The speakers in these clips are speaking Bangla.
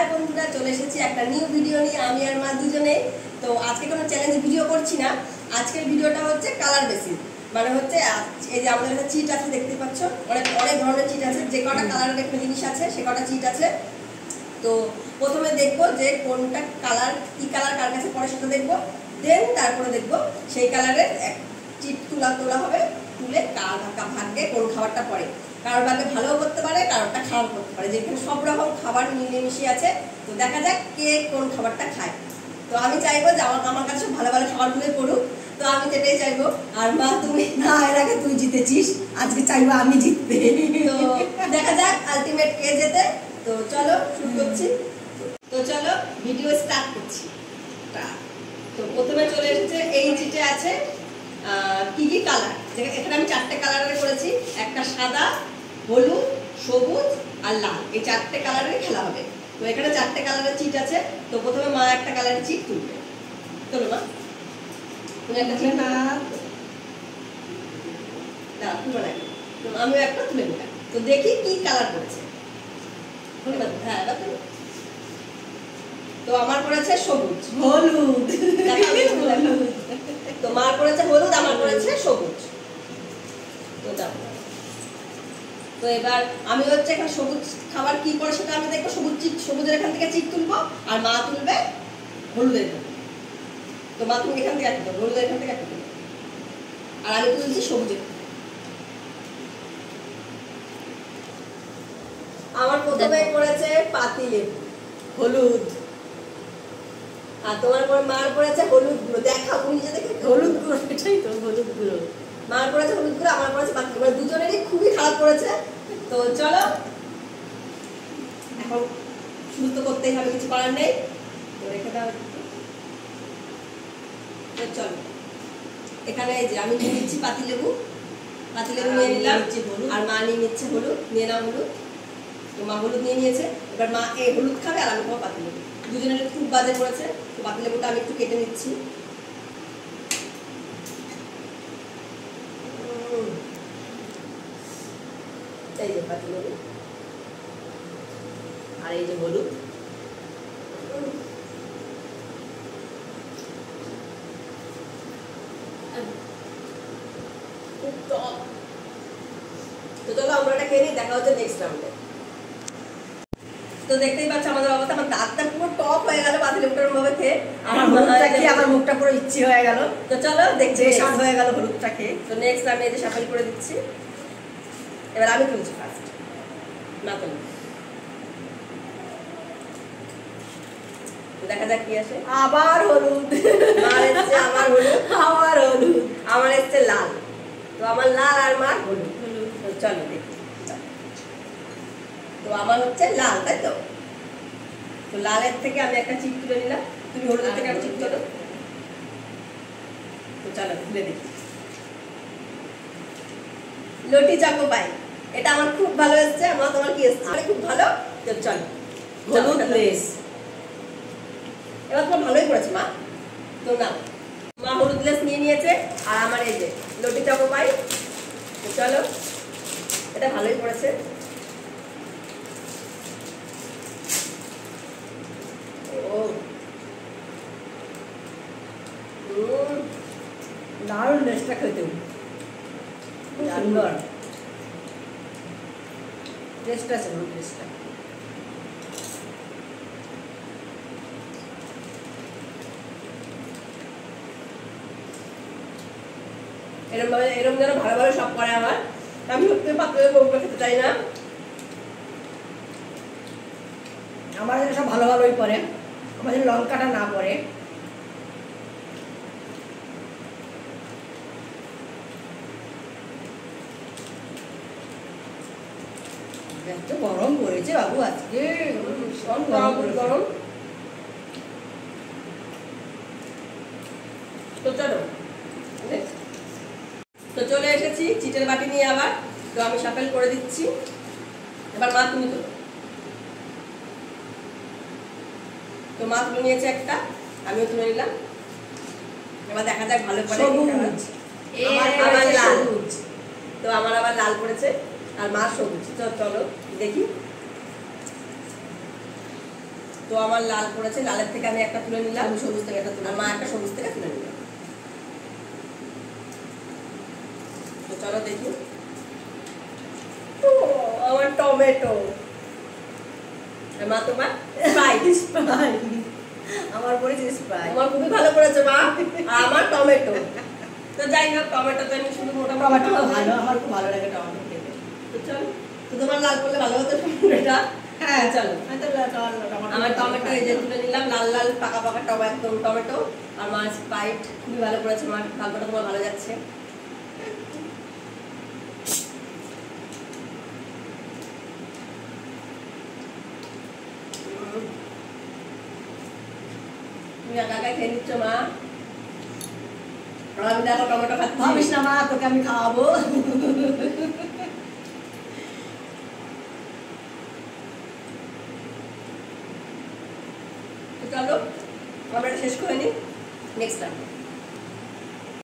হাই বন্ধুরা, চলে এসেছি একটা নিউ ভিডিও নিয়ে আমি আর মা দুজনে। তো আজকে কোনো চ্যালেঞ্জ ভিডিও করছি না। আজকের ভিডিওটা হচ্ছে কালার বেসিস, মানে হচ্ছে এই যে আমাদের একটা চিট আছে, দেখতে পাচ্ছ অনেক অনেক ধরনের চিট আছে, যে কটা কালারের একটা জিনিস আছে সে কটা চিট আছে। তো প্রথমে দেখবো যে কোনটা কালার, কি কালার কার কাছে পড়ে সেটা দেখবো। দেন তারপরে দেখবো সেই কালারের চিট তোলা হবে, তুলে কার ভাগ্যে কোন খাবারটা পড়ে। কারোর ভাগ্যে ভালোও করতে পারে, কারোরটা খারাপ করতে পারে, যেখানে সব রকম খাবার মিলেমিশে আছে। তো দেখা যাক কে কোন খাবারটা খায়। তো আমি চাইবো যে আমার কাছে ভালো ভালো খাবারগুলোই পড়ুক, তো আমি যেটাই চাইবো। আর মা তুমি না, এর আগে তুই জিতেছিস, আজকে চাইবো আমি জিততে। তো দেখা যাক আলটিমেট কে জেতে। তো চলো শুরু করছি। তো চলো ভিডিও স্টার্ট করছি। তো প্রথমে চলে এসেছে, এই চিটে আছে কি কি কালার। এখানে আমি 4টে কালারের করেছি, একটা সাদা, হলুদ, সবুজ আর লাল, এই 4টে কালারের খেলা হবে। তো এখানে 4টে কালারের চিট আছে। তো প্রথমে মা একটা কালারের চিট তুলবে। চলো মা, তুমি একটা চিট না তুলে রাখি, আমিও একটা তুলে নিলাম। তো দেখি কি কালার করেছে। হ্যাঁ, তো আমার করেছে সবুজ, হলুদ। তো মার করেছে হলুদ, আমার করেছে সবুজ। তো দাও। তো এবার আমি হচ্ছে এখানে সবুজ খাবার কি পড়ে সেটা আমি দেখবো। সবুজের এখান থেকে চিট তুলবো, আর মা তুলবে হলুদের। তো মা তুমি এখান থেকে একটা তুলবে, হলুদের এখান থেকে একটা তুলবে, আর আমি তুলছি সবুজের। আমার প্রথমে করেছে পাতিলেবু, হলুদ। আর তোমার পরে মার পড়েছে হলুদ গুঁড়ো। দেখা তুমি নিজে দেখে হলুদ গুঁড়ো, এটাই তো হলুদ গুঁড়ো। মার পড়েছে হলুদ গুঁড়ো, আমার পড়েছে পাতি। মানে দুজনেরই খুবই খারাপ করেছে। তো চলো এখন শুরু তো করতেই হবে, কিছু করার নেই। তো রেখে দাও। তো চলো এখানে এই যে আমি নিয়ে নিচ্ছি পাতিলেবু নিয়ে নিলাম, আর মা নিয়ে নিচ্ছে হলুদ। নিয়ে নাও হলুদ। তো মা হলুদ নিয়ে নিয়েছে, এবার মা এই হলুদ খাবে আর আমি খাবো পাতিলেবু। দুজনের খুব বাজে পড়েছে। তো পাতিলেবুটা আমি একটু কেটে নিচ্ছি। এই যে পাতিলেবু, আর এই যে হলুদ। তো চলো আমরা এটা খেয়ে নিই, দেখা হচ্ছে নেক্সট রাউন্ডে। তো দেখতেই পাচ্ছ আমাদের অবস্থা, আমার দাঁতটা পুরো টক হয়ে গেল পাতিলেবুটার ভাবে খেয়ে। আমার মুখটা পুরো ইচ্ছে হয়ে গেল। তো চলো দেখছি, স্বাদ হয়ে গেল হলুদটা খেয়ে। তো নেক্সট আমি এই যে শাফল করে দিচ্ছি। এবার আমি তুলছি ফার্স্ট, না তুলি। দেখা যাক কি আসে। আবার হলুদ। মার এসছে আমার হলুদ, আবার হলুদ। আমার এসছে লাল। তো আমার লাল আর মার হলুদ। তো চলো দেখি। তো আমার হচ্ছে লাল, তাই তো? তো লালের থেকে আমি একটা চিট তুলে নিলাম, তুমি হলুদের থেকে একটা চিট তোলো। তো চলো তুলে দেখি। লটি চাকো পাই, এটা আমার খুব ভালো এসছে। মা তোমার কি এসছে? খুব ভালো। তো চলো হলুদ লেস। এবার তোমার ভালোই করেছে মা। তো না, মা হলুদ লেস নিয়ে নিয়েছে, আর আমার এই যে লটি চাকো পাই। তো চলো, এটা ভালোই করেছে। দারুণ লেসটা খেতে, সুন্দর টেস্ট আছে হলুদ লেসটা। এরকম যেন ভালো ভালো সব করে আমার। আমি সত্যি পাতিলেবু খেতে চাই না। আমার যেন সব ভালো ভালোই পরে, আমার যেন লঙ্কাটা না পড়ে। এত গরম পড়েছে বাবু আজকে, গরম। তো চলো, তো চলে এসেছি চিটের বাটি নিয়ে আবার। তো আমি শাফেল করে দিচ্ছি। এবার মা তুমি তোলো। তো মা তুলে নিয়েছে একটা, আমিও তুলে নিলাম। এবার দেখা যাক ভালো পড়ে। আমার লাল, তো আমার আবার লাল পড়েছে, আর মা সবুজ। তো চলো দেখি। তো আমার লাল পড়েছে, লালের থেকে আমি একটা তুলে নিলাম, আমি সবুজ থেকে একটা তুলে আর মা একটা সবুজ থেকে তুলে নিলাম। তো চলো দেখি। ও, আমার টমেটো। আর মা তোমার স্প্রাইট। আমার পড়েছে স্প্রাইট। আমার খুবই ভালো করেছে মা, আর আমার টমেটো। তো যাই হোক, টমেটো তো আমি শুধু টমেটো ভালো, আমার খুব ভালো লাগে টমেটো খেতে। তো চলো, তো তোমার লাল করলে ভালো হতো টমেটোটা। হ্যাঁ চলো, আমার টমেটো টমেটো এই যে তুলে নিলাম, লাল লাল পাকা পাকা একদম টমেটো। আর মাছ স্প্রাইট খুবই ভালো করেছে, মাছ গল্পটা তোমার ভালো যাচ্ছে। তুমি একা একা খেয়ে নিচ্ছ মা, আমি দেখো টমেটো খাচ্ছি। ভাবিস না মা, তোকে আমি খাওয়াবো। চলো আমরা এটা শেষ করে নিই, নেক্সট টাইম।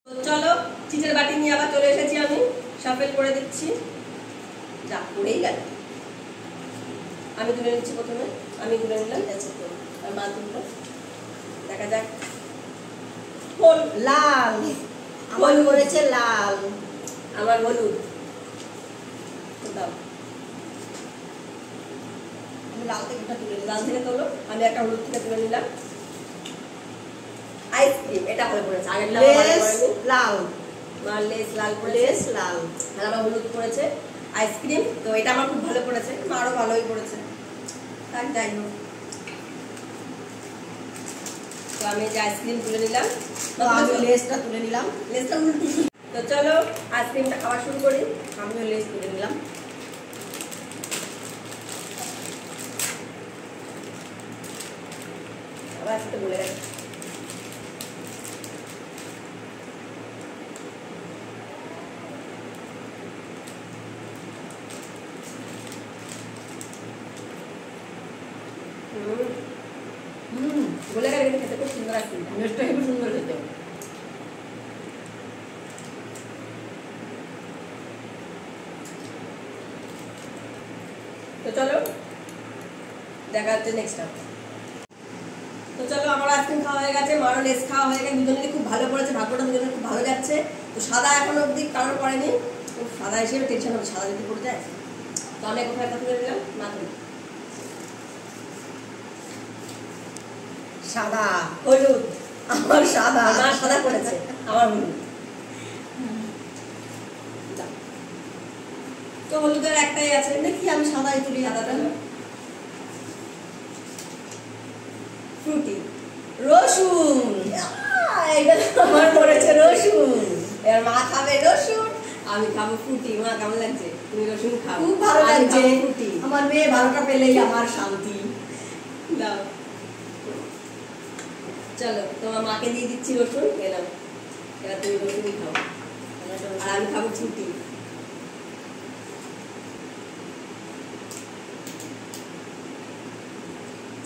তো চলো, চিচের বাটি নিয়ে আবার চলে এসেছি আমি, শাফেল করে দিচ্ছি। যা পড়েই গেল। আমি তুলে নিচ্ছি প্রথমে, আমি তুলে নিলাম, আর মা তুললো। দেখা যাক। লাল, আমার পড়েছে লাল। আমার হলুদ। দাও, আমি লাল থেকে একটা তুলে লাল নিলাম। থেকে তোলো, আমি একটা হলুদ থেকে তুলে নিলাম। আইসক্রিম, এটা ভালো পড়েছে, আগেরটা আমার ভালো লেস পড়েনি। লাল, আমার লেস লাল পড়েছে, লেস লাল। আর আমার হলুদ পড়েছে। আইসক্রিম, তো এটা আমার খুব ভালো পড়েছে, আরো ভালোই পড়েছে। তাই যাই হোক, তো আমি যে আইসক্রিম তুলে নিলাম, তো আমি লেসটা তুলে নিলাম। লেসটা উল্টে। তো চলো আইসক্রিমটা খাওয়া শুরু করি। আমিও লেস তুলে নিলাম। আবার আজকে বলে গেছে। বলে গেলে কিন্তু খেতে খুব সুন্দর আইসক্রিমটা। লেসটা হেবি সুন্দর খেতে। তো চলো দেখা হচ্ছে নেক্সট টাইম। তো চলো, আমার আইসক্রিম খাওয়া হয়ে গেছে, মারও লেস খাওয়া হয়ে গেছে, দুজনেরই খুব ভালো পড়েছে, ভাগ্যটা দুজনের খুব ভালো যাচ্ছে। তো সাদা এখনো অব্দি কারোর পড়েনি, তো সাদা হিসেবে টেনশন হবে, সাদা যদি পড়ে যায়। তো আমি কোথায় একটা তুলে দিলাম, না তুলি। সাদা, হলুদ, আমার সাদা। আমার সাদা পড়েছে, আমার হলুদ। দাও। তো হলুদের একটাই আছে, দেখি আমি সাদাই তুলি। সাদাটা ফ্রুটি। রসুন, এটা আমার পড়েছে রসুন। এবার মা খাবে রসুন, আমি খাবো ফ্রুটি। মা কেমন লাগছে? তুমি রসুন খাও, খুব ভালো আমি লাগছে। খাবো ফ্রুটি। আমার মেয়ে ভালোটা পেলেই আমার শান্তি। দাও, চলো তোমার মাকে দিয়ে দিচ্ছি রসুন, এলাম। এবার তুমি রসুনই খাও, আর আমি খাবো ফ্রুটি।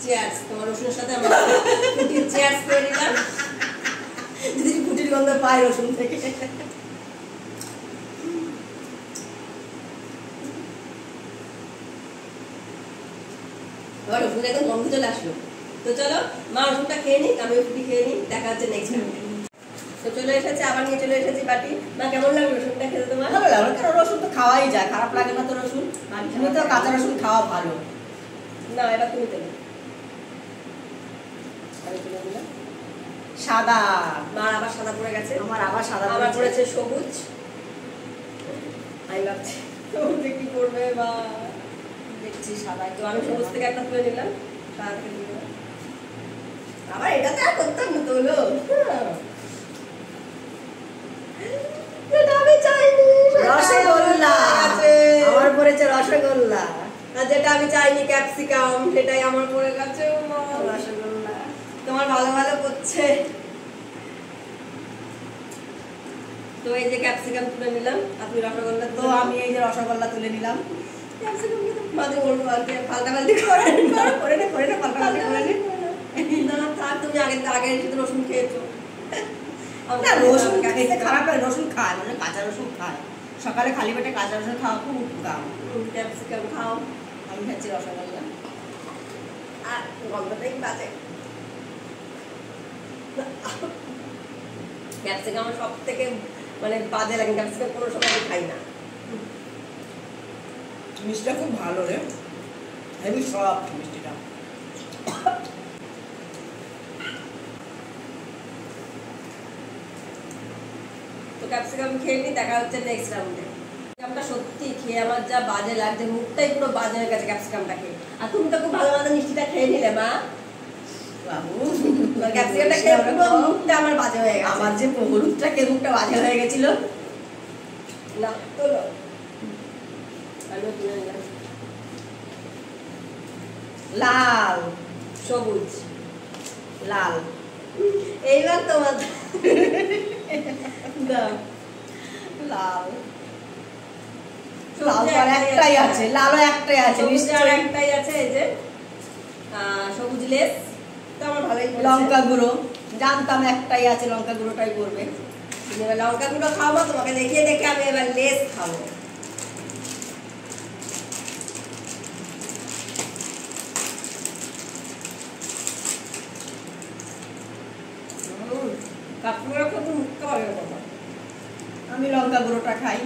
চেয়ার্স, তোমার রসুনের সাথে আমার ফ্রুটির চেয়ার্স করে নিলাম। যদি ফুটির গন্ধ পাই রসুন থেকে। এবার রসুন একদম গন্ধ চলে আসলো। তো চলো মা রসুনটা খেয়ে নিক, আমি ফ্রুটি খেয়ে নিই, দেখা হচ্ছে নেক্সট টাইম। তো চলে এসেছে, আবার নিয়ে চলে এসেছি বাটি। মা কেমন লাগলো রসুনটা খেতে তোমার? ভালো লাগে, কারণ রসুন তো খাওয়াই যায়, খারাপ লাগে না তো রসুন। আমি তো কাঁচা রসুন খাওয়া ভালো। না, এবার তুমি দেবে। আমি তুলে দিলাম। সাদা, মার আবার সাদা পড়ে গেছে, আমার আবার সাদা আবার পড়েছে সবুজ। আমি ভাবছি সবুজে কি করবে বা, দেখছি সাদা। তো আমি সবুজ থেকে একটা তুলে নিলাম, সাদা থেকে তুলে নিলাম। আবার এটা তো আর করতাম না, তো হলো। এটা আমি চাইনি। রসগোল্লা, আমার পড়েছে রসগোল্লা। আর যেটা আমি চাইনি ক্যাপসিকাম, সেটাই আমার পড়ে গেছে। রসগোল্লা তোমার ভালো ভালো করছে। তো এই যে ক্যাপসিকাম তুলে নিলাম, আপনি রসগোল্লা। তো আমি এই যে রসগোল্লা তুলে নিলাম। ক্যাপসিকাম কিন্তু মাঝে বলবো পাল্টাপাল্টি করে করে নে পাল্টাপাল্টি করে নে। না থাক, তুমি আগে শুধু রসুন খেয়েছো। না, রসুন খেতে খারাপ লাগে, রসুন খায়, মানে কাঁচা রসুন খায়। সকালে খালি পেটে কাঁচা রসুন খাওয়া খুব উপকার। ক্যাপসিকাম খাও। আমি খাচ্ছি রসগোল্লা। আর গন্ধটাই বাজে। ক্যাপসিকাম আমার সব থেকে মানে বাজে লাগে, ক্যাপসিকাম কোনো সময় আমি খাই না। মিষ্টিটা খুব ভালো রে, হেভি সফট মিষ্টিটা। তো ক্যাপসিকাম খেয়ে নি, দেখা হচ্ছে নেক্সট রাউন্ডে। ক্যাপসিকামটা সত্যি খেয়ে আমার যা বাজে লাগছে, মুখটাই পুরো বাজে হয়ে গেছে ক্যাপসিকামটা খেয়ে। আর তুমি তো খুব ভালো মতো মিষ্টিটা খেয়ে নিলে মা। বাবু ক্যাপসিকামটা খেয়ে পুরো মুখটা আমার বাজে হয়ে গেছে। আমার যে হলুদটা খেয়ে মুখটা বাজে হয়ে গেছিল। না তোলো, আলু কিনে নিলাম। লাল সবুজ লাল, এইবার তোমার দাও। লাল লাল তো আর একটাই আছে, লালও একটাই আছে নিশ্চয় একটাই আছে। এই যে সবুজ লেস, তো আমার ভালোই পড়েছে। লঙ্কা গুঁড়ো, জানতাম একটাই আছে, লঙ্কা গুঁড়োটাই করবে। এবার লঙ্কা গুঁড়ো খাবো, তোমাকে দেখিয়ে দেখে আমি এবার লেস খাবো। কাকুরা কত মুখটা ভালো কথা। আমি লঙ্কা গুঁড়োটা খাই।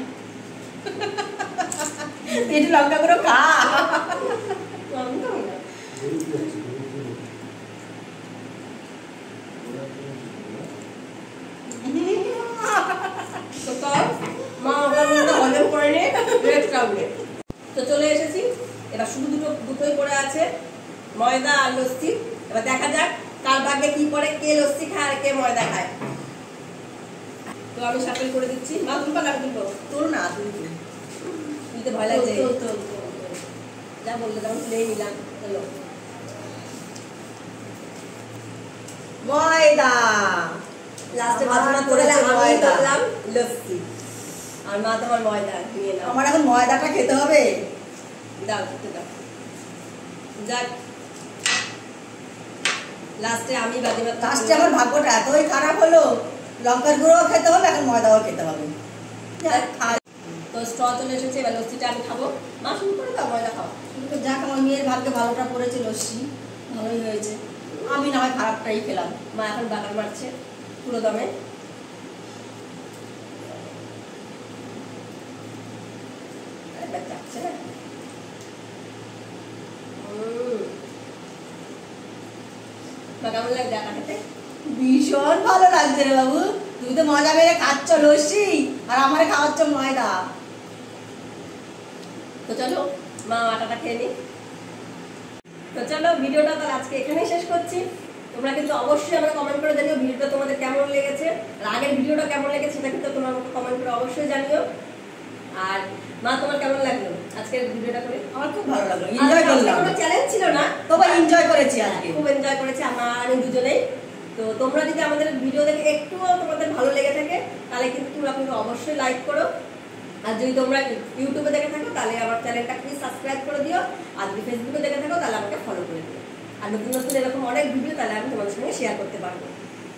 এটি লঙ্কা গুঁড়ো খা। তো চলে এসেছি, এবার শুধু দুটোই পড়ে আছে, ময়দা আর লস্যি। এবার দেখা যাক কার ভাগ্যে কি পড়ে, কে লস্যি খায় আর কে ময়দা খায়। তো আমি শাফেল করে দিচ্ছি। মা তুমি পালা তুলবো? তোর না, তুই তুলতে ভয় লাগছে। যা বললে তখন তুলেই নিলাম। চলো ময়দা লাস্টে ভাজনা করে আমি করলাম লস্যি, আর মা তোমার ময়দা নিয়ে নাও। আমার এখন ময়দাটা খেতে হবে। দাও খেতে দাও। যাক লাস্টে আমি বাজিমাত। লাস্টে আমার ভাগ্যটা এতই খারাপ হলো, লঙ্কার গুঁড়ো খেতে হবে, এখন ময়দাও খেতে হবে। তো স্ট্র চলে এসেছে, এবার লস্যিটা আমি খাবো। মা শুরু করে দাও, ময়দা খাও। কিন্তু যাক আমার মেয়ের ভাগ্যে ভালোটা পড়েছে, লস্যি ভালোই হয়েছে। আমি না হয় খারাপটাই খেলাম। মা এখন বাটার মারছে পুরো দমে। যাচ্ছে না। কেমন লাগছে আটা খেতে? ভীষণ ভালো লাগছে রে বাবু, তুমি তো মজা মেরে খাচ্ছ লস্যি, আর আমারে খাওয়াচ্ছ ময়দা। তো চলো মা আটাটা খেয়ে নি। তো চলো ভিডিওটা তাহলে আজকে এখানেই শেষ করছি। তোমরা কিন্তু অবশ্যই আমাকে কমেন্ট করে জানিও ভিডিওটা তোমাদের কেমন লেগেছে, আর আগের ভিডিওটা কেমন লেগেছে সেটা কিন্তু তোমরা আমাকে কমেন্ট করে অবশ্যই জানিও। আর মা তোমার কেমন লাগলো আজকের ভিডিওটা করে? আমার খুব ভালো লাগলো, এনজয় করলাম। কোনো চ্যালেঞ্জ ছিল না, তবে এনজয় করেছি আজকে, খুব এনজয় করেছি আমি দুজনেই। তো তোমরা যদি আমাদের ভিডিও দেখে একটুও তোমাদের ভালো লেগে থাকে তাহলে কিন্তু তোমরা অবশ্যই লাইক করো। আর যদি তোমরা ইউটিউবে দেখে থাকো তাহলে আমার চ্যানেলটা প্লিজ সাবস্ক্রাইব করে দিও। আর যদি ফেসবুকে দেখে থাকো তাহলে আমাকে ফলো করে দিও। আর নতুন নতুন এরকম অনেক ভিডিও তাহলে আমি তোমাদের সঙ্গে শেয়ার করতে পারবো।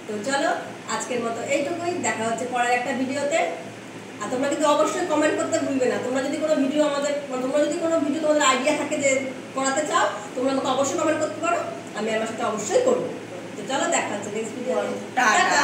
তো চলো আজকের মতো এইটুকুই, দেখা হচ্ছে পরের একটা ভিডিওতে। আর তোমরা কিন্তু অবশ্যই কমেন্ট করতে ভুলবে না। তোমরা যদি কোনো ভিডিও তোমাদের আইডিয়া থাকে যে করাতে চাও, তোমরা আমাকে অবশ্যই কমেন্ট করতে পারো, আমি আমার সাথে অবশ্যই করবো। তো চলো দেখা হচ্ছে নেক্সট ভিডিও। টাটা।